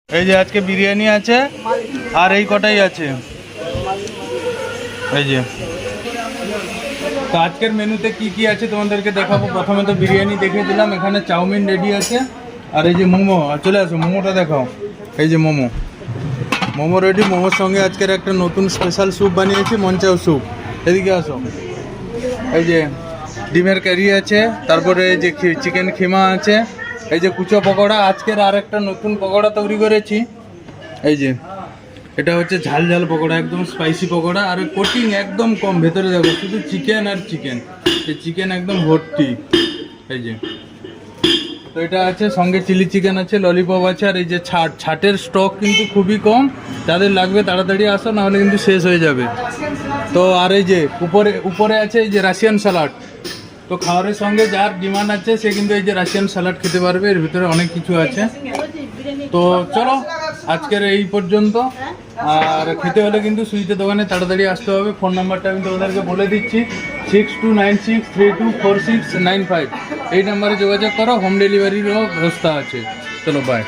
এই যে আজকে বিরিয়ানি আছে আর এই কটাই আছে। এই যে তো আজকের মেনুতে কি কি আছে তোমাদেরকে দেখাবো। প্রথমে তো বিরিয়ানি দেখিয়ে দিলাম, এখানে চাউমিন রেডি আছে আর এই যে মোমো। চলে আসো, মোমোটা দেখাও। এই যে মোমো, মোমো রেডি। মোমোর সঙ্গে আজকের একটা নতুন স্পেশাল স্যুপ বানিয়েছি, মঞ্চাও স্যুপ। এদিকে আসো। এই যে ডিমের কারি আছে, তারপরে এই যে চিকেন খিমা আছে, এই যে কুচো পকোড়া। আজকের আর একটা নতুন পকোড়া তৈরি করেছি। এই যে এটা হচ্ছে ঝাল ঝাল পকোড়া, একদম স্পাইসি পকোড়া। আর কোটিং একদম কম, ভেতরে দেখো শুধু চিকেন আর চিকেন, এই চিকেন একদম ভর্তি। এই যে তো এটা আছে, সঙ্গে চিলি চিকেন আছে, ললিপপ আছে। আর এই যে ছাটের স্টক কিন্তু খুবই কম, যাদের লাগবে তাড়াতাড়ি আসো, নাহলে কিন্তু শেষ হয়ে যাবে। তো আর এই যে উপরে আছে এই যে রাশিয়ান স্যালাড। তো খাবারের সঙ্গে যার ডিমান্ড আছে সে কিন্তু এই যে রাশিয়ান স্যালাড খেতে পারবে, এর ভিতরে অনেক কিছু আছে। তো চলো আজকের এই পর্যন্ত। আর খেতে হলে কিন্তু সুইতে দোকানে তাড়াতাড়ি আসতে হবে। ফোন নাম্বারটা আমি তোমাদেরকে বলে দিচ্ছি, 6296324695। এই নাম্বারে যোগাযোগ করো, হোম ডেলিভারিরও ব্যবস্থা আছে। চলো বাই।